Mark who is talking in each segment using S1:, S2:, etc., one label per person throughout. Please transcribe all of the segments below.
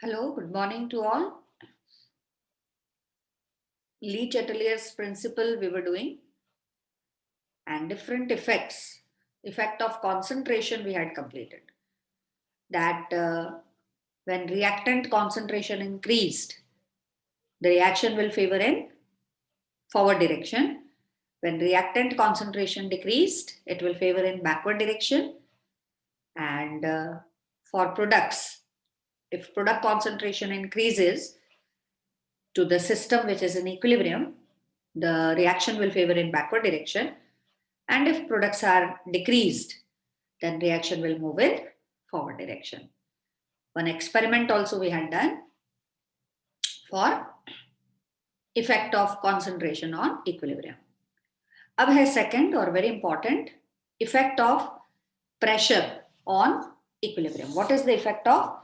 S1: Hello, good morning to all. Lee Chatelier's principle we were doing and different effects. Effect of concentration we had completed. That when reactant concentration increased, the reaction will favor in forward direction. When reactant concentration decreased, it will favor in backward direction. And for products, if product concentration increases to the system which is in equilibrium, the reaction will favor in backward direction. And if products are decreased, then reaction will move in forward direction. One experiment also we had done for effect of concentration on equilibrium. अब है second or very important effect of pressure on equilibrium. What is the effect of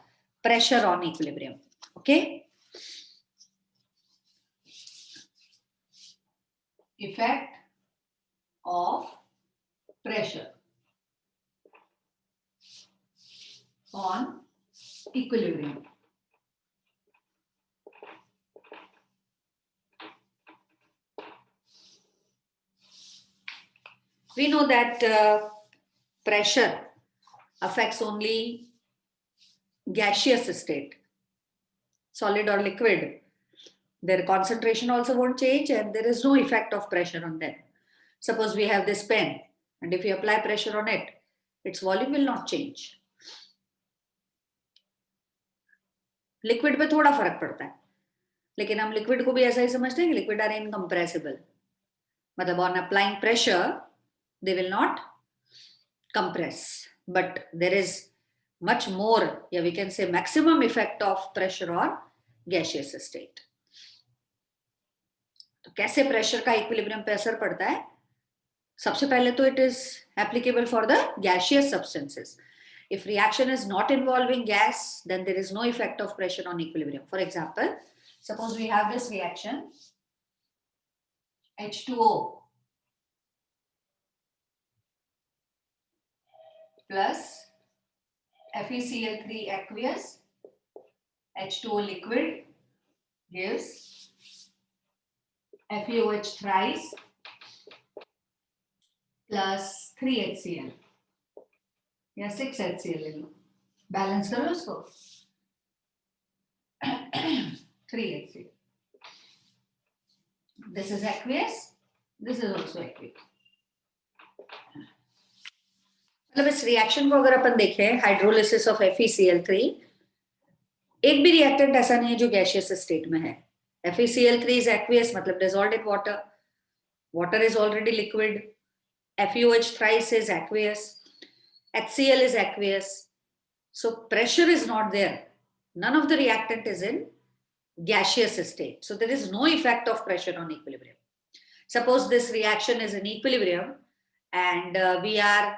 S1: pressure on equilibrium? Okay. Effect of pressure on equilibrium. We know that pressure affects only gaseous state, solid or liquid. Their concentration also won't change and there is no effect of pressure on them. Suppose we have this pen and if you apply pressure on it, its volume will not change. Liquid पे थोड़ा फर्क पड़ता है, लेकिन हम liquid को भी ऐसा ही समझते हैं कि लिक्विड आर इनकम्प्रेसिबल. मतलब on applying pressure, they will not compress. But there is much more, yeah, we can say maximum effect of pressure on gaseous state. तो कैसे प्रेशर का इक्विलिब्रियम पे असर पड़ता है? सबसे पहले तो it is applicable for the gaseous substances. If reaction is not involving gas, then there is no effect of pressure on equilibrium. For example, suppose we have this reaction H2O plus FeCl3 aqueous, H2O liquid gives FeOH thrice plus 3HCl या 6HCl ले लो, balance करो इसको 3HCl. This is aqueous, this is also aqueous. मतलब इस reaction को अगर अपन देखें, hydrolysis of FeCl3, एक भी रिएक्टेंट ऐसा नहीं है जो गैसियस स्टेट में है. FeCl3 is aqueous, मतलब dissolved in water. Water is already liquid. FeOH thrice is aqueous. HCl is aqueous. So pressure is not there. None of the reactant is in gaseous state. So there is no effect of pressure on equilibrium. Suppose this reaction is in equilibrium and we are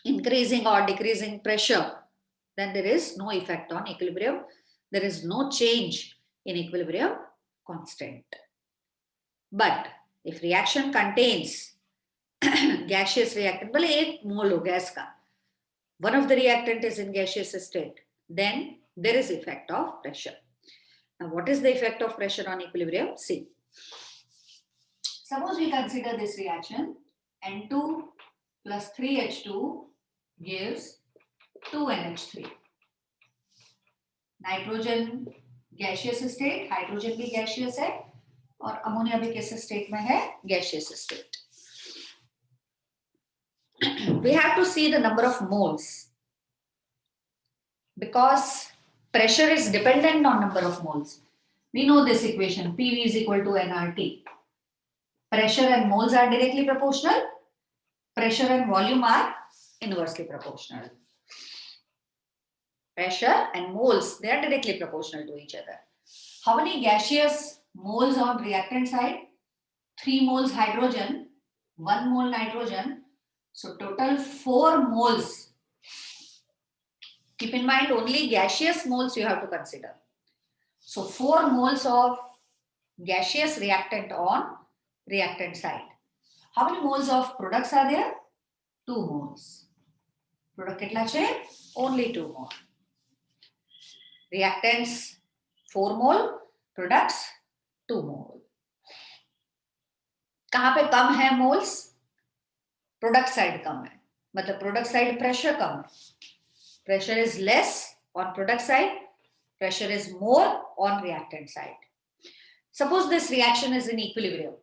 S1: increasing or decreasing pressure, then there is no effect on equilibrium. There is no change in equilibrium constant. But if reaction contains gaseous reactant, भले एक मोल हो gas का, one of the reactant is in gaseous state, then there is effect of pressure. Now, what is the effect of pressure on equilibrium? See, suppose we consider this reaction, N2 plus 3H2 gives 2NH3. Nitrogen gaseous state, hydrogen भी gaseous है और ammonia भी किस state में है? Gaseous state. We have to see the number of moles because pressure is dependent on number of moles. We know this equation, PV is equal to nRT. Pressure and moles are directly proportional. Pressure and volume are inversely proportional. Pressure and moles, they are directly proportional to each other. How many gaseous moles on reactant side? 3 moles hydrogen, 1 mole nitrogen. So total 4 moles. Keep in mind only gaseous moles you have to consider. So 4 moles of gaseous reactant on reactant side. How many moles of products are there? 2 moles. Product કેટલા છે? Only 2 more. Reactants 4 मोल, products 2 मोल। कहां पे कम है moles? Product side कम है, मतलब product side pressure कम है। Pressure is less on product side, pressure is more on reactant side. Suppose this reaction is in equilibrium.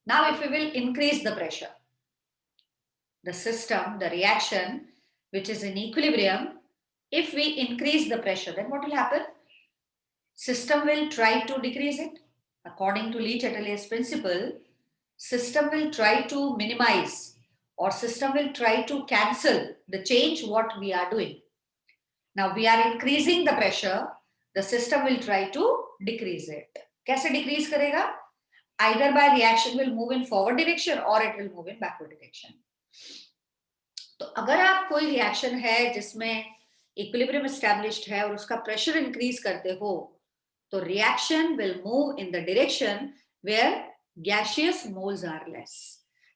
S1: Now if we will increase the pressure, the system, the reaction which is in equilibrium, if we increase the pressure, then what will happen? System will try to decrease it. According to Le-Chatelier's principle, system will try to minimize, or system will try to cancel the change what we are doing. Now we are increasing the pressure, the system will try to decrease it. कैसे decrease करेगा? Either by reaction will move in forward direction or it will move in backward direction. तो अगर आप कोई reaction है जिसमें equilibrium established है और उसका pressure increase करते हो, तो reaction will move in the direction where gaseous moles are less.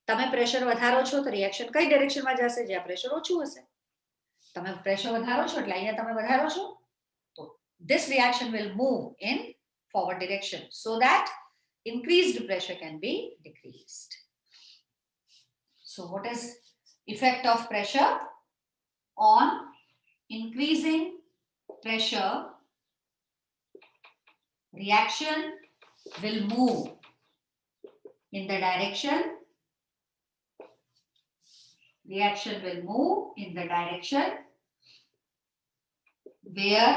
S1: તમે pressure વધારો છો તો reaction કઈ direction માં જશે? જ્યાં pressure ઓછું હશે. તમે પ્રેશર વધારો છો એટલે અહીંયા તમે વધારો છો, તો this reaction will move in forward direction so that increased pressure can be decreased. So what is effect of pressure? On increasing pressure, reaction will move in the direction where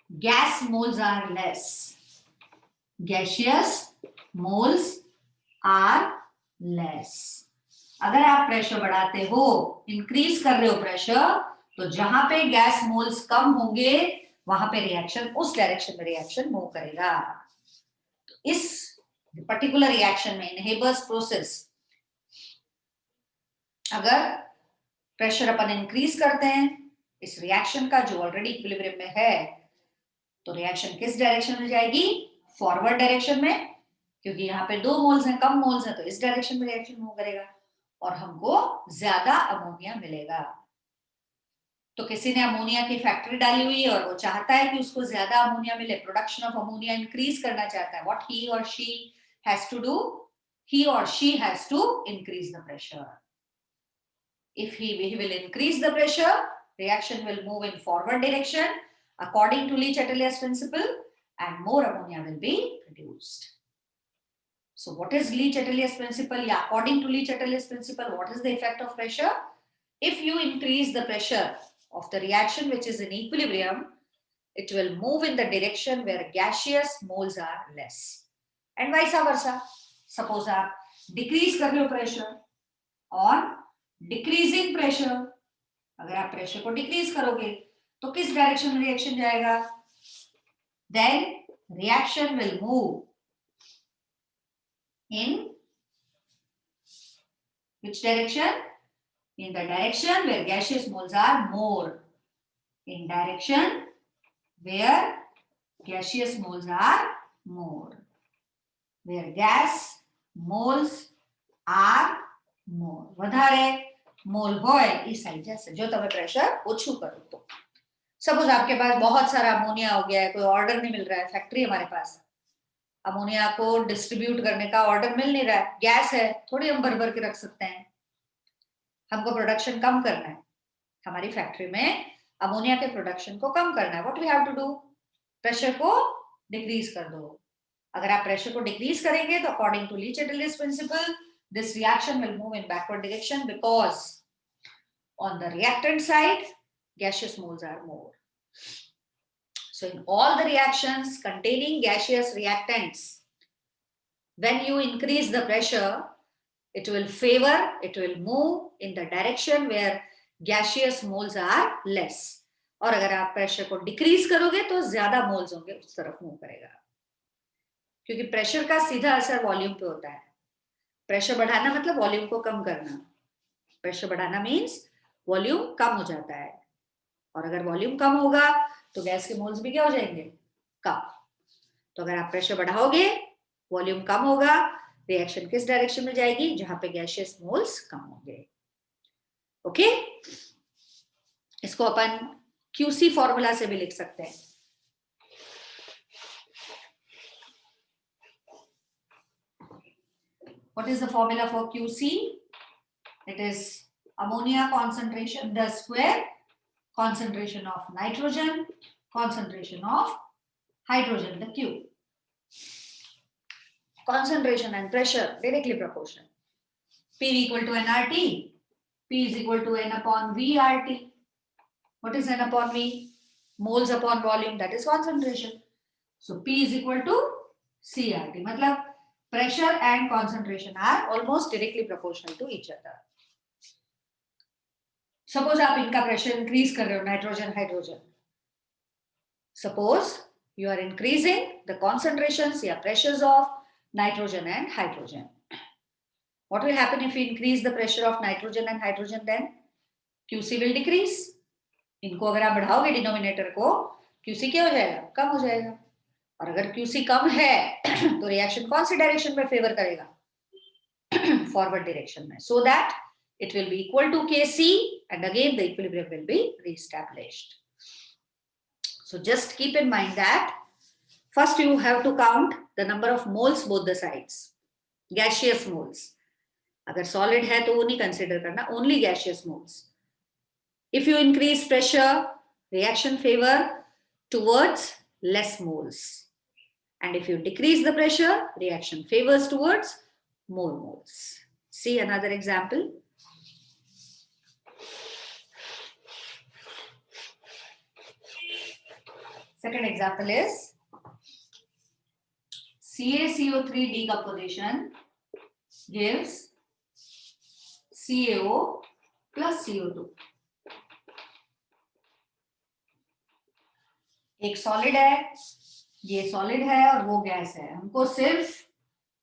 S1: gas moles are less. Gaseous moles are less. अगर आप pressure बढ़ाते हो, increase कर रहे हो pressure, तो जहां पे गैस मोल्स कम होंगे वहां पे रिएक्शन उस डायरेक्शन में रिएक्शन मूव करेगा. तो इस पर्टिकुलर रिएक्शन में, इन हेबर्स प्रोसेस, अगर प्रेशर अपन इंक्रीज करते हैं इस रिएक्शन का जो ऑलरेडी इक्विलिब्रियम में है, तो रिएक्शन किस डायरेक्शन में जाएगी? फॉरवर्ड डायरेक्शन में, क्योंकि यहाँ पे 2 मोल्स हैं, कम मोल्स हैं, तो इस डायरेक्शन में रिएक्शन मूव करेगा और हमको ज्यादा अमोनिया मिलेगा. तो किसी ने अमोनिया की फैक्ट्री डाली हुई है और वो चाहता है कि उसको ज्यादा अमोनिया मिले, प्रोडक्शन ऑफ अमोनिया इंक्रीज करना चाहता है. व्हाट ही और she has to do? He or she has to increase the pressure. If he will increase the pressure, reaction will move in forward direction according to Le-Chatelier's principle, and more ammonia will be produced. So what is Le-Chatelier's principle? Yeah, according to Le-Chatelier's principle, what is the effect of pressure? If you increase the pressure of the reaction which is in equilibrium, it will move in the direction where gaseous moles are less, and vice versa. Suppose आप decrease कर रहे हो pressure और decreasing pressure, अगर आप pressure को decrease करोगे तो किस डायरेक्शन में रिएक्शन जाएगा? Then reaction will move in which direction? In the direction where gaseous moles are more. In direction where gaseous moles are more. Where gas moles are more. વધારે मोल હોય એ side જશે જો તમે પ્રેશર ઓછું કરો તો. सपोज आपके पास बहुत सारा अमोनिया हो गया है, कोई ऑर्डर नहीं मिल रहा है, फैक्ट्री हमारे पास, अमोनिया को डिस्ट्रीब्यूट करने का ऑर्डर मिल नहीं रहा है, गैस है, थोड़ी हम भर भर के रख सकते हैं, हमको प्रोडक्शन कम करना है, हमारी फैक्ट्री में अमोनिया के प्रोडक्शन को कम करना है. What we have to do? Pressure को डिक्रीज कर दो. अगर आप प्रेशर को डिक्रीज करेंगे तो according to Le-Chatelier's principle, this reaction will move in backward direction because on the reactant side gaseous moles are more. So in all the reactions containing gaseous reactants, when you increase the pressure, it will move in the direction where gaseous moles are less. और अगर आप pressure को decrease करोगे तो ज्यादा moles होंगे, उस तरफ मूव करेगा, क्योंकि प्रेशर का सीधा असर वॉल्यूम पे होता है. प्रेशर बढ़ाना मतलब वॉल्यूम को कम करना. प्रेशर बढ़ाना मीन्स वॉल्यूम कम हो जाता है, और अगर वॉल्यूम कम होगा तो गैस के मोल्स भी क्या हो जाएंगे? कम. तो अगर आप प्रेशर बढ़ाओगे, वॉल्यूम कम होगा, रिएक्शन किस डायरेक्शन में जाएगी? जहां पे गैसियस मोल्स कम होंगे. ओके, इसको अपन QC फॉर्मूला से भी लिख सकते हैं. What is the formula for QC? It is ammonia concentration, the square, concentration of nitrogen, concentration of hydrogen, the Q. Concentration and pressure directly proportional. P equal to nRT. P is equal to N upon V RT. What is N upon V? Moles upon volume, that is concentration. So P is equal to CRT. मतलब pressure and concentration are almost directly proportional to each other. Suppose आप इनका pressure increase कर रहे हो, nitrogen, hydrogen. Suppose you are increasing the concentrations या pressures of nitrogen and hydrogen. What will happen if you increase the pressure of nitrogen and hydrogen then? QC will decrease. इनको अगर आप बढ़ाओगे denominator को, QC क्या हो जाएगा? कम हो जाएगा. और अगर QC कम है तो रिएक्शन कौन सी डायरेक्शन में फेवर करेगा? फॉरवर्ड डायरेक्शन में. So that it will be equal to Kc and again the equilibrium will be reestablished. So just keep in mind that first you have to count the number of moles both the sides. Gaseous moles. अगर solid है तो वो नहीं consider करना, only gaseous moles. If you increase pressure, reaction favor towards less moles. And if you decrease the pressure, reaction favors towards more moles. See another example. Second example is CaCO3 decomposition gives CaO plus CO2. एक solid है, ये solid है और वो gas है. हमको सिर्फ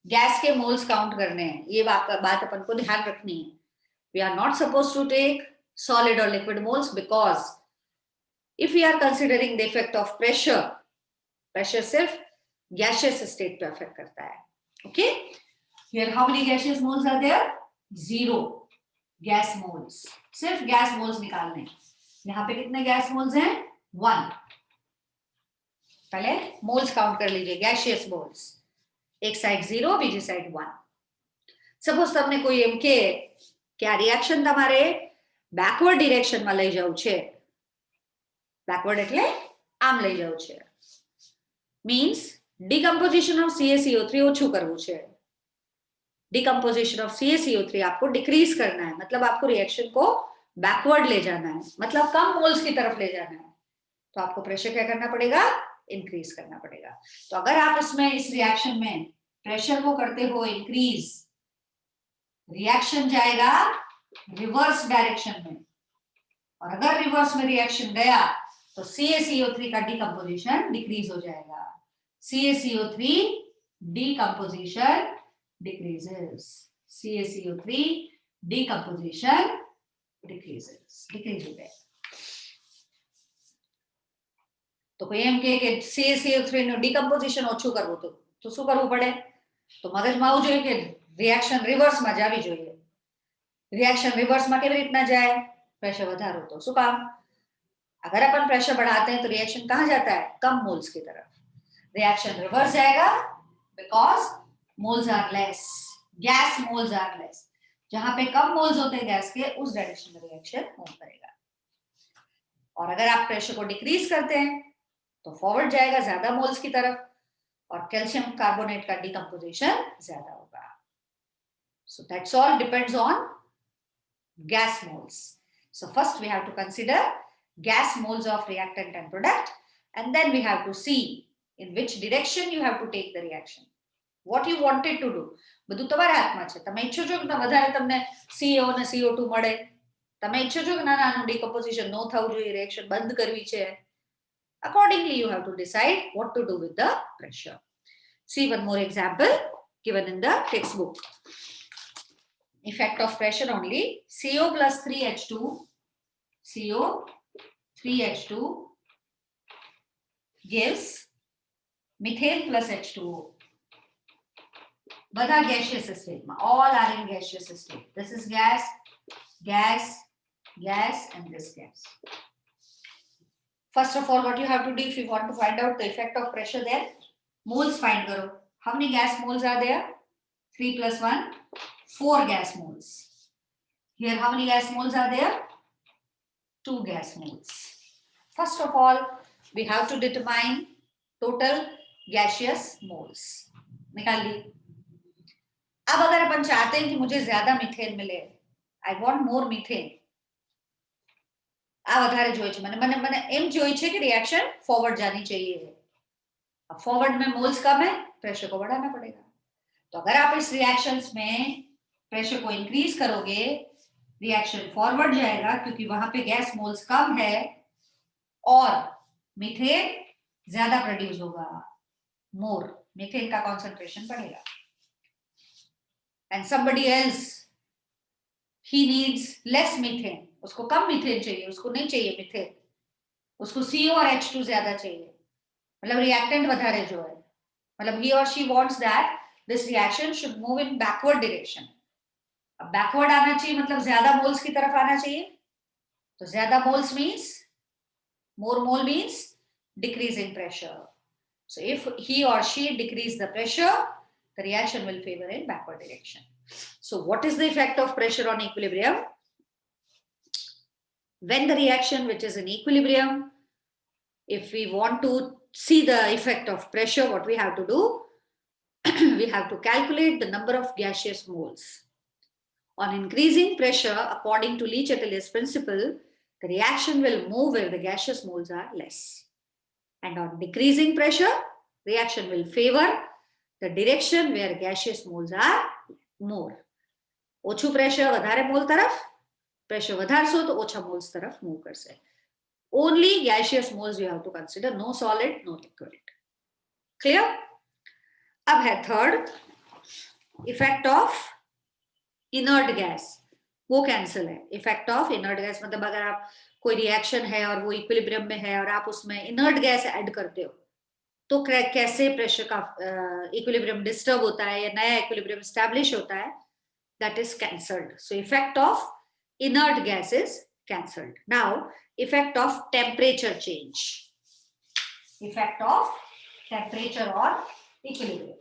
S1: gas के मोल्स काउंट करने हैं. ये बात अपन को ध्यान रखनी है. We are not supposed to take solid or liquid moles because if we are considering the effect of pressure, pressure सिर्फ gaseous state पे affect करता है. Okay? Here how many gaseous moles are there? 0 gas moles. सिर्फ gas moles निकालने. यहाँ पे कितने gas moles हैं? 1. पहले मोल्स काउंट कर लीजिए. गैशियस मोल्स एक साइड 0, બીજી સાઈડ 1. સપોઝ તમને કોઈ એમ કે આ રિએક્શન તમારે બેકવર્ડ ડિરેક્શનમાં લઈ જવું છે. બેકવર્ડ એટલે આમ લઈ જવું છે. મીન્સ डिकम्पोजिशन ऑफ CaCO3 ઓછું કરવું છે. डिकम्पोजिशन ऑफ CaCO3 आपको डिक्रीज करना है. मतलब आपको रिएक्शन को बैकवर्ड ले जाना है. मतलब कम मोल्स की तरफ ले जाना है. तो आपको प्रेशर क्या करना पड़ेगा? इंक्रीज करना पड़ेगा. तो अगर आप इसमें इस रिएक्शन में प्रेशर को करते हो इंक्रीज, रिएक्शन जाएगा रिवर्स डायरेक्शन में. और अगर रिवर्स में रिएक्शन गया तो CaCO3 का डिकम्पोजिशन डिक्रीज हो जाएगा. CaCO3 decomposition decreases. CaCO3 decomposition decreases. Decrease हो जाएगा. तो कोई એમ કે CaCO3 નું ડિકમ્પોઝિશન ઓછું કરવું તો શું કરવું પડે? તો મગજમાં આવવું જોઈએ કે રિએક્શન રિવર્સમાં જાવી જોઈએ. રિએક્શન રિવર્સમાં કેવી રીતના જાય? પ્રેશર વધારો તો શું કામ? अगर अपन प्रेशर बढ़ाते हैं तो रिएक्शन कहाँ जाता है? कम मोल्स की तरफ. रिएक्शन रिवर्स जाएगा because moles are less. Gas moles are less. जहां पे कम मोल्स होते हैं गैस के, उस डायरेक्शन में रिएक्शन मूव करेगा. और अगर आप प्रेशर को डिक्रीज करते हैं तो फॉरवर्ड जाएगा ज्यादा मोल्स की तरफ और कैल्शियम कार्बोनेट का डिकम्पोजिशन ज्यादा होगा. So that's all depends on gas moles. So first we have to consider gas moles of reactant and product and then we have to see in which direction you have to take the reaction. What you wanted to do બધું તમારા હાથમાં છે. તમે ઈચ્છો છો કે વધારે તમને CO અને CO2 મળે. તમે ઈચ્છો છો કે નાનું ડિકમ્પોઝિશન ન થવું જોઈએ, રિએક્શન બંધ કરવી છે. Accordingly, you have to decide what to do with the pressure. See one more example given in the textbook. Effect of pressure only. CO plus 3H2. CO 3H2 gives methane plus H2O. બધા gaseous state. All are in gaseous state. This is gas, gas, gas, and this gas. First of all, what you have to do if you want to find out the effect of pressure there, moles find karo. How many gas moles are there? 3 plus 1, 4 gas moles. Here, how many gas moles are there? 2 gas moles. First of all, we have to determine total gaseous moles. निकाल ली. अब अगर अपन चाहते हैं कि मुझे ज्यादा methane मिले, I want more methane. આ વધારે જોઈએ છે મને એમ જોઈએ છે કે रिएक्शन फॉरवर्ड जानी चाहिए है. अब फॉरवर्ड में मोल्स कम है, प्रेशर को बढ़ाना पड़ेगा. तो अगर आप इस रिएक्शंस में प्रेशर को इंक्रीज करोगे, रिएक्शन फॉरवर्ड जाएगा क्योंकि वहां पे गैस मोल्स कम है और मीथेन ज्यादा प्रोड्यूस होगा. मोर मीथेन का कॉन्सेंट्रेशन बढ़ेगा. And somebody else he needs less methane, उसको कम मीथेन चाहिए, उसको नहीं चाहिए मीथेन, उसको CO और H2 ज्यादा चाहिए, मतलब रिएक्टेंट વધારે जो है, मतलब he or she wants that this reaction should move in backward direction. अब बैकवर्ड आना चाहिए मतलब ज्यादा मोल्स की तरफ आना चाहिए. तो ज्यादा moles means more mole means decreasing pressure. So if he or she decrease the pressure, the reaction will favor in backward direction. So what is the effect of pressure on equilibrium? When the reaction which is in equilibrium, if we want to see the effect of pressure, what we have to do? We have to calculate the number of gaseous moles. On increasing pressure, according to Le-Chatelier's principle, the reaction will move where the gaseous moles are less. And on decreasing pressure, reaction will favor the direction where gaseous moles are more. ઓછું pressure વધારે mall તરફ, pressure વધારશો તો ઓછા moles તરફ move કરશે. Only gaseous moles you have to consider, no solid, no liquid. Clear? अब है third, effect of inert gas. वो कैंसिल है. इफेक्ट ऑफ इनर्ट गैस मतलब अगर आप कोई रिएक्शन है और वो इक्विलिब्रियम में है और आप उसमें इनर्ट गैस ऐड करते हो तो कैसे प्रेशर का इक्विलिब्रियम डिस्टर्ब होता है या नया इक्विलिब्रियम एस्टैब्लिश होता है, that is cancelled. So effect of inert gas is cancelled. Now effect of temperature change. Effect of temperature on equilibrium.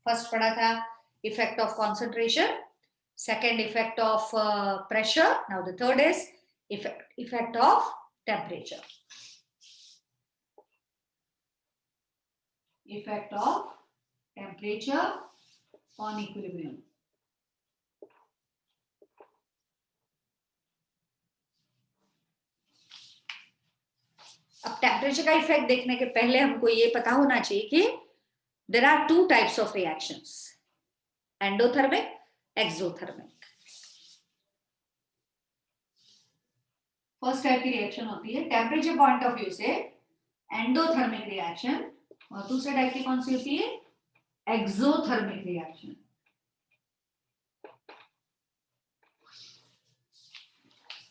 S1: First पढ़ा था effect of concentration, second effect of pressure. Now the third is effect of temperature. Effect of temperature on equilibrium. अब temperature का effect देखने के पहले हमको ये पता होना चाहिए कि there are two types of reactions, endothermic, exothermic. First type की रिएक्शन होती है टेम्परेचर पॉइंट ऑफ व्यू से एंडोथर्मिक रिएक्शन, और दूसरे टाइप की कौन सी होती है? Exothermic reaction.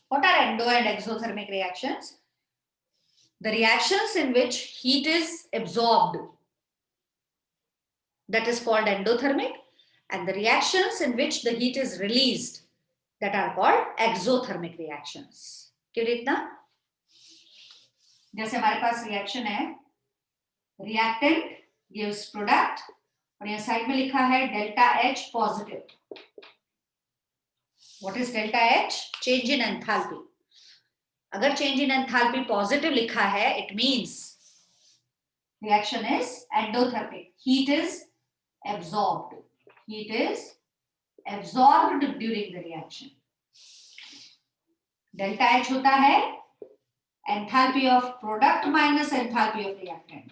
S1: What are endo and exothermic reactions? The reactions in which heat is absorbed, that is called endothermic, and the reactions in which the heat is released, that are called exothermic reactions. क्यों इतना? जैसे हमारे पास reaction है, reactant gives product और यहाँ side में लिखा है delta H positive. What is delta H? Change in enthalpy. अगर चेंज इन एंथैल्पी पॉजिटिव लिखा है, it means reaction is endothermic. Heat is absorbed. Heat is absorbed during the reaction. Delta H होता है enthalpy of product minus enthalpy of reactant.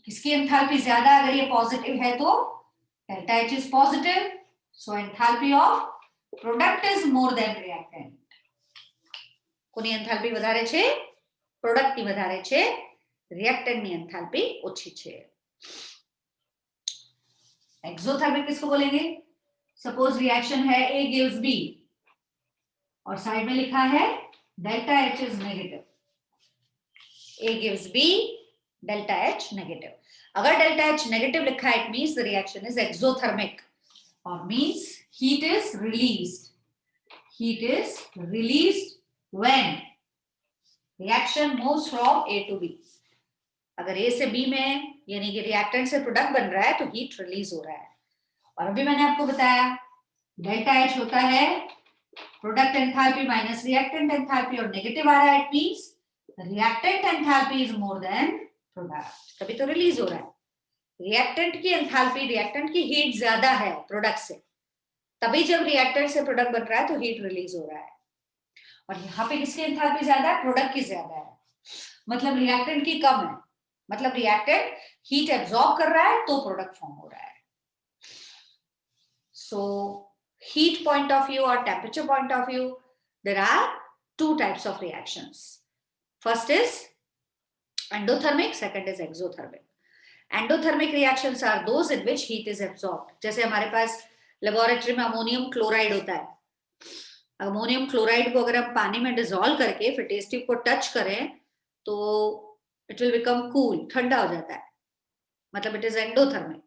S1: किसकी enthalpy ज्यादा? अगर ये positive है तो delta H is positive, so enthalpy of product is more than reactant. કોની enthalpy વધારે છે? પ્રોડક્ટની વધારે છે, રિએક્ટેન્ટની એન્થાલ્પી ઓછી છે. एक्सोथर्मिक किसको बोलेंगे? सपोज रिएक्शन है A gives B और साइड में लिखा है delta H is negative. A gives B, delta H negative. अगर डेल्टा H नेगेटिव लिखा है, it means the reaction is exothermic और means heat is released. Heat is released when reaction moves from A to B. अगर A से B में यानी कि reactant से प्रोडक्ट बन रहा है तो हीट रिलीज हो रहा है. और अभी मैंने आपको बताया डेल्टा H होता है product enthalpy minus reactant enthalpy और नेगेटिव आ रहा है, it means reactant enthalpy is more than product, तभी तो रिलीज हो रहा है. रिएक्टेंट की एंथैल्पी, रिएक्टेंट की हीट ज्यादा है प्रोडक्ट से, तभी जब रिएक्टेंट से प्रोडक्ट बन रहा है तो हीट रिलीज हो रहा है. और यहाँ पे किसकी एंथैल्पी ज्यादा है? प्रोडक्ट की ज्यादा है, मतलब रिएक्टेंट की कम है, मतलब रिएक्टेंट हीट एब्जॉर्ब कर रहा है तो प्रोडक्ट फॉर्म हो रहा है. सो heat point of view or temperature point of view, there are two types of reactions. First is endothermic, second is exothermic. Endothermic reactions are those in which heat is absorbed. जैसे हमारे पास laboratory में ammonium chloride होता है. Ammonium chloride को अगर हम पानी में डिसॉल्व करके फिर टेस्ट ट्यूब को टच करें तो इट विल बिकम कूल, ठंडा हो जाता है, मतलब इट इज एंडोथर्मिक,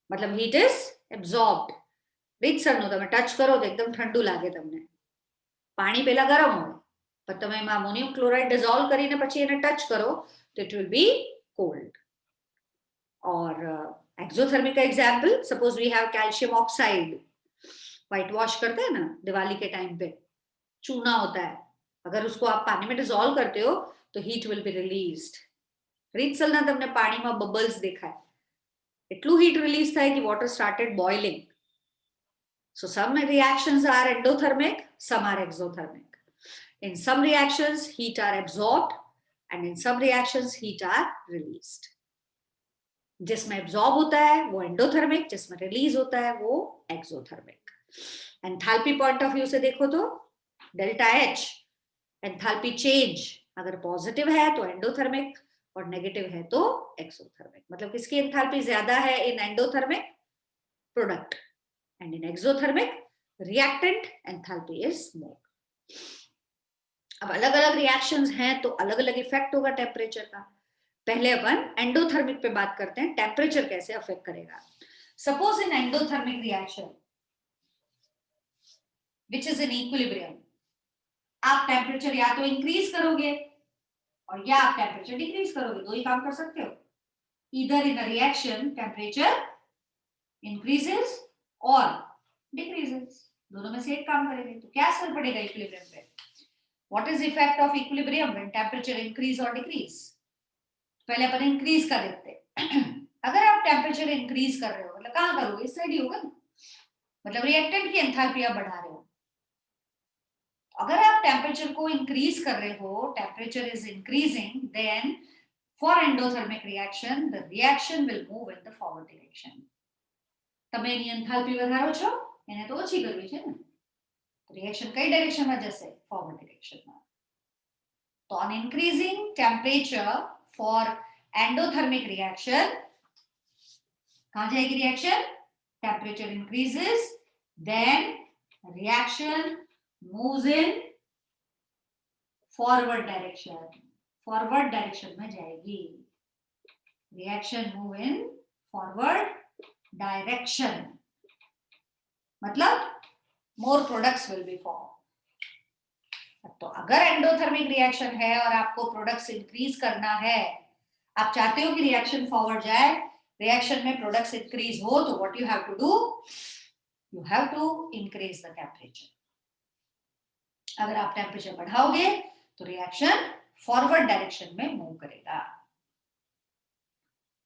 S1: मतलब हीट इज एब्सॉर्ब्ड. રીતસરનું તમે ટચ કરો તો એકદમ ઠંડુ લાગે તમને. પાણી પહેલા ગરમ હોય પણ તમે એમાં અમોનિયમ ક્લોરાઇડ ડિઝોલ્વ કરીને પછી એને ટચ કરો તો ઇટ વિલ બી કોલ્ડ. और एक्सोथर्मिक का example, suppose we have calcium oxide, white wash करते हैं ना दिवाली के टाइम पे, चूना होता है, अगर उसको आप पानी में डिसॉल्व करते हो तो हीट विल बी रिलीज्ड. રીતસરના તમને પાણીમાં બબલ્સ દેખાય, એટલું હીટ રિલીઝ થાય કે water started boiling. So some reactions are endothermic, some are exothermic. In some reactions, heat are absorbed, and in some reactions, heat are released. जिसमें absorb होता है वो endothermic, जिसमें release होता है वो exothermic. Enthalpy point of view से देखो तो delta H, enthalpy change अगर positive है तो endothermic और negative है तो exothermic. मतलब किसकी enthalpy ज्यादा है in endothermic? Product. And in exothermic, reactant enthalpy is more. अब अलग अलग रिएक्शंस हैं तो अलग अलग इफेक्ट होगा टेम्परेचर का. पहले अपन एंडोथर्मिक पे बात करते हैं, टेम्परेचर कैसे अफेक्ट करेगा. Suppose in endothermic reaction which is in equilibrium, आप टेम्परेचर या तो इंक्रीज करोगे और या आप टेम्परेचर डिक्रीज करोगे, दो ही काम कर सकते हो. Either in a reaction temperature increases और डिक्रीजेस, दोनों में से एक काम करेंगे. तो क्या असर पड़ेगा इक्विलिब्रियम पे? What is effect of equilibrium when temperature increase और डिक्रीज? पहले अपन इंक्रीज का देखते हैं. अगर आप टेम्परेचर इंक्रीज कर रहे हो मतलब कहां करोगे? इस साइड ही होगा ना, मतलब रिएक्टेंट की एंथैल्पी आप बढ़ा रहे हो. अगर आप टेम्परेचर को इंक्रीज कर रहे हो, temperature is increasing, then for endothermic reaction the reaction will move in the forward direction. તમે એની એન્થાલ્પી વધારો છો, એને તો ઓછી કરવી છે ને, રિએક્શન કઈ ડાયરેક્શનમાં જશે? ફોરવર્ડ ડાયરેક્શનમાં. તો on increasing temperature for endothermic reaction, कहां जाएगी reaction? Temperature increases, then reaction moves in forward direction. Forward direction में जाएगी. Reaction move in forward direction, मतलब more products will be form. तो अगर एंडोथर्मिक रिएक्शन है और आपको प्रोडक्ट्स इंक्रीज करना है, आप चाहते हो कि रिएक्शन फॉरवर्ड जाए, रिएक्शन में प्रोडक्ट्स इंक्रीज हो, तो what you have to do? You have to increase the temperature. अगर आप टेम्परेचर बढ़ाओगे तो रिएक्शन फॉरवर्ड डायरेक्शन में मूव करेगा,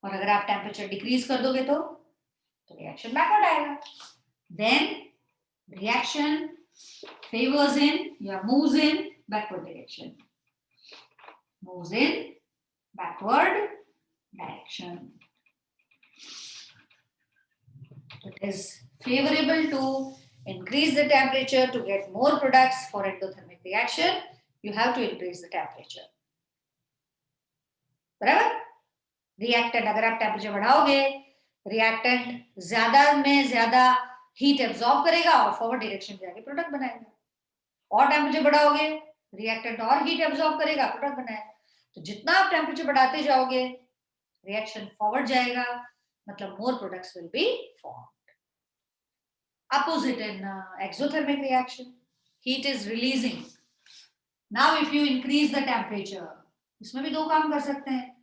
S1: और अगर आप टेम्परेचर डिक्रीज कर दोगे तो reaction backward आएगा. Then reaction favors in या moves in backward direction. Moves in backward direction. It is favorable to increase the temperature to get more products for endothermic reaction. You have to increase the temperature. बराबर? Reactant अगर आप temperature बढ़ाओगे, reactant ज्यादा में ज्यादा heat absorb करेगा और forward direction जाके product बनाएगा. और टेम्परेचर बढ़ाओगे, रिएक्टेंट और हीट एब्सॉर्ब करेगा, प्रोडक्ट बनाएगा. तो जितना आप टेम्परेचर बढ़ाते जाओगे रिएक्शन फॉरवर्ड जाएगा, मतलब more products will be formed. opposite in exothermic reaction. Heat is releasing. Now if you increase the temperature, इसमें भी दो काम कर सकते हैं,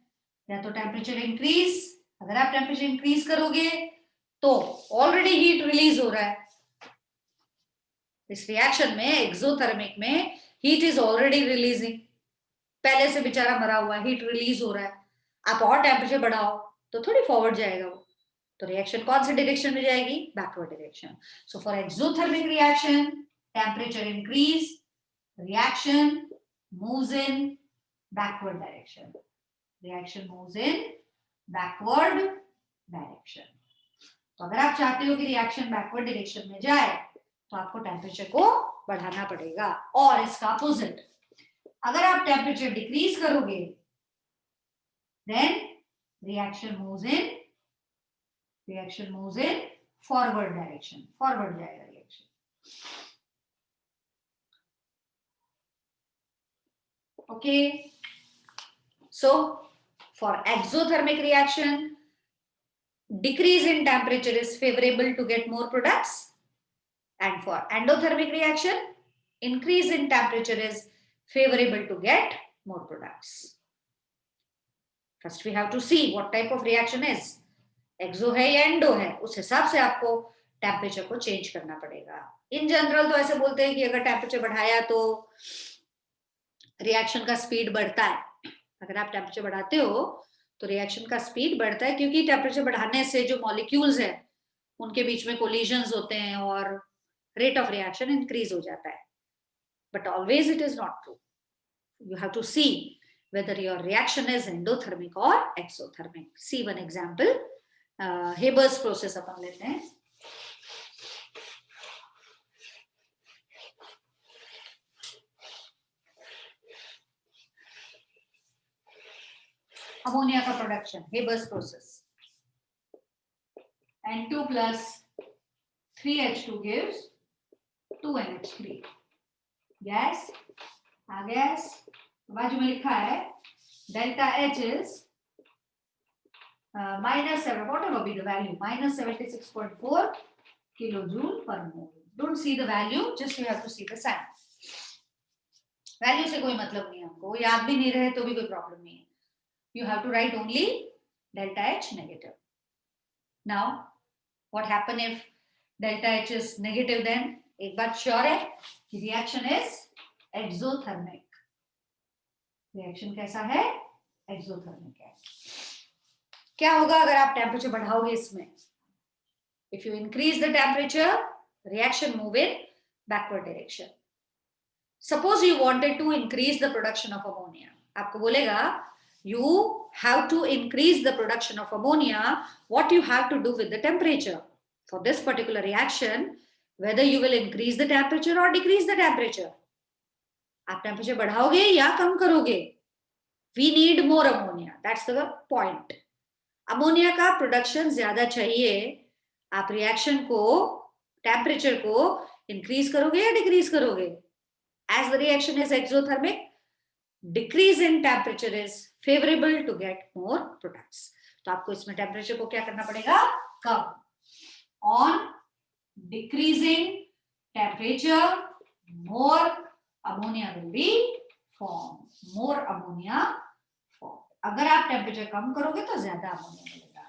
S1: या तो टेम्परेचर इंक्रीज, अगर आप टेम्परेचर इंक्रीज करोगे तो ऑलरेडी हीट रिलीज हो रहा है, इस रिएक्शन में एक्सोथर्मिक में हीट इज ऑलरेडी रिलीजिंग, पहले से बेचारा मरा हुआ है, हीट रिलीज हो रहा है, आप और टेम्परेचर बढ़ाओ तो थोड़ी फॉरवर्ड जाएगा वो, तो रिएक्शन कौन से डायरेक्शन में जाएगी, backward direction. So for exothermic reaction temperature increase, reaction moves in backward direction. Reaction moves in backward direction. तो अगर आप चाहते हो कि रिएक्शन बैकवर्ड डायरेक्शन में जाए तो आपको टेम्परेचर को बढ़ाना पड़ेगा. और इसका अपोजिट, अगर आप टेम्परेचर डिक्रीज करोगे then reaction moves in forward direction, forward जाएगा reaction. Okay, so for exothermic reaction, decrease in temperature is favorable to get more products, and for endothermic reaction, increase in temperature is favorable to get more products. First we have to see what type of reaction is, exo है या endo है, उस हिसाब से आपको temperature को change करना पड़ेगा. इन जनरल तो ऐसे बोलते हैं कि अगर टेम्परेचर बढ़ाया तो रिएक्शन का स्पीड बढ़ता है. अगर आप टेम्परेचर बढ़ाते हो तो रिएक्शन का स्पीड बढ़ता है, क्योंकि टेम्परेचर बढ़ाने से जो मॉलिक्यूल्स हैं उनके बीच में कोलिजन्स होते हैं और रेट ऑफ रिएक्शन इंक्रीज हो जाता है. But always it is not true. You have to see whether your reaction is endothermic or exothermic. See one example. Haber's process अपन लेते हैं. अमोनिया का production, Haber's process. N2 plus 3H2 gives 2NH3. Gas, आ gas, बाजू में लिखा है delta H is -7, whatever be the value, -76.4 kilojoule per mole. Don't see the value, just you have to see the sign. Value से कोई मतलब नहीं है, हमको याद भी नहीं रहे तो भी कोई प्रॉब्लम नहीं है. You have to write only delta H negative. Now, what happen if delta H is negative? Then एक बात श्योर है कि रिएक्शन इज एक्सोथर्मिक. रिएक्शन कैसा है, एक्सोथर्मिक है. क्या होगा अगर आप टेम्परेचर बढ़ाओगे इसमें? If you increase the temperature, reaction move in backward direction. Suppose you wanted to increase the production of ammonia. आपको बोलेगा you have to increase the production of ammonia. What you have to do with the temperature for this particular reaction, whether you will increase the temperature or decrease the temperature. आप temperature बढ़ाओगे या कम करोगे? We need more ammonia. That's the point. Ammonia का production ज्यादा चाहिए. आप reaction को, temperature को increase करोगे या डिक्रीज करोगे? As the reaction is exothermic, decrease in temperature is favorable to get more products. तो आपको इसमें टेम्परेचर को क्या करना पड़ेगा? कम. On decreasing temperature, more ammonia will be formed. More ammonia formed. अगर आप टेम्परेचर कम करोगे तो ज्यादा अमोनिया मिलेगा,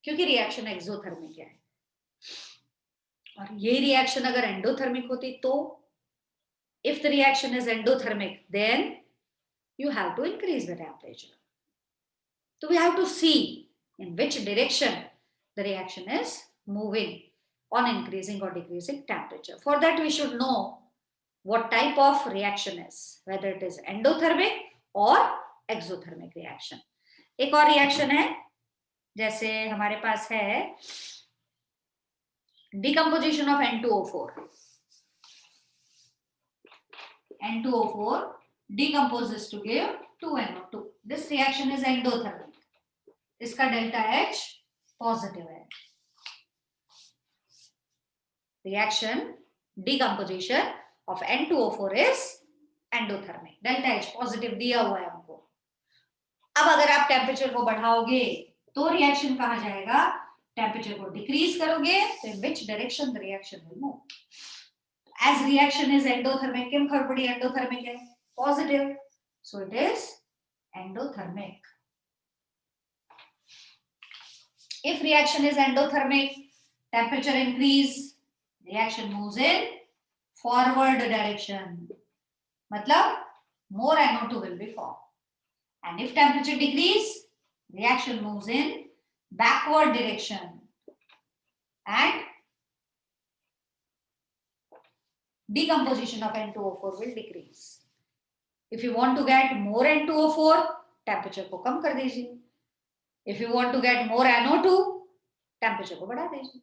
S1: क्योंकि रिएक्शन एक्सोथर्मिक है. और ये रिएक्शन अगर एंडोथर्मिक होती तो, if the reaction is endothermic, then you have to increase the temperature. So we have to see in which direction the reaction is moving on increasing or decreasing temperature. For that we should know what type of reaction is, whether it is endothermic or exothermic reaction. एक और reaction है, जैसे हमारे पास है decomposition of N2O4. N2O4 decomposes to give 2NO2. This reaction is endothermic. इसका delta H positive है. Reaction decomposition of N2O4 is endothermic. Delta H positive दिया हुआ है हमको. अब अगर आप टेम्परेचर को बढ़ाओगे तो रिएक्शन कहाँ जाएगा? टेम्परेचर को डिक्रीज करोगे तो in which direction the reaction will move. As reaction is endothermic, क्यों खबर पड़ी endothermic है? Positive, so it is endothermic. If reaction is endothermic, temperature increase, reaction moves in forward direction. मतलब more NO2 will be formed. And if temperature decrease, reaction moves in backward direction. And decomposition of N2O4 will decrease. If you want to get more N2O4, temperature को कम कर दीजिए. If you want to get more NO2, temperature को बढ़ा दीजिए.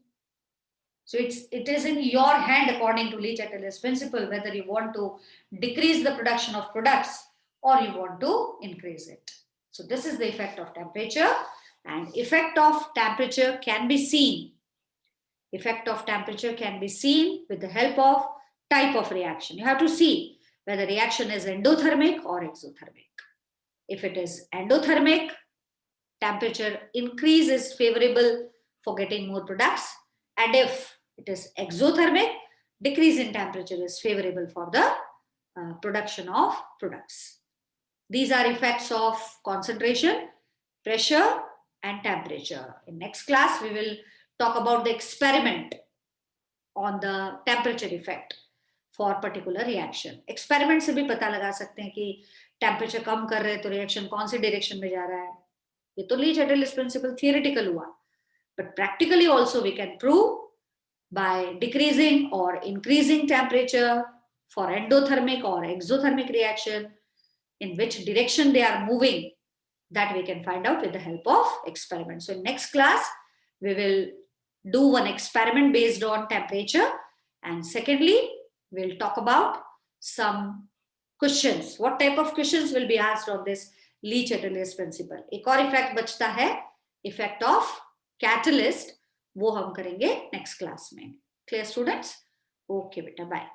S1: So it is in your hand according to Le-Chatelier's principle whether you want to decrease the production of products or you want to increase it. So this is the effect of temperature, and effect of temperature can be seen. Effect of temperature can be seen with the help of type of reaction. You have to see whether reaction is endothermic or exothermic. If it is endothermic, temperature increase is favorable for getting more products, and if it is exothermic, decrease in temperature is favorable for the production of products. These are effects of concentration, pressure, and temperature. In next class, we will talk about the experiment on the temperature effect for particular reaction. Experiment से भी पता लगा सकते हैं कि temperature कम कर रहे हैं तो reaction कौन सी direction में जा रहा है. ये तो Le-Chatelier's principle theoretical हुआ, but practically also we can prove by decreasing or increasing temperature for endothermic or exothermic reaction, in which direction they are moving, that we can find out with the help of experiment. So in next class, we will do one experiment based on temperature, and secondly, we'll talk about some questions. What type of questions will be asked on this Le-Chatelier's principle? एक और effect बचता है, effect of catalyst, वो हम करेंगे next class में. Clear students? Okay बेटा, bye.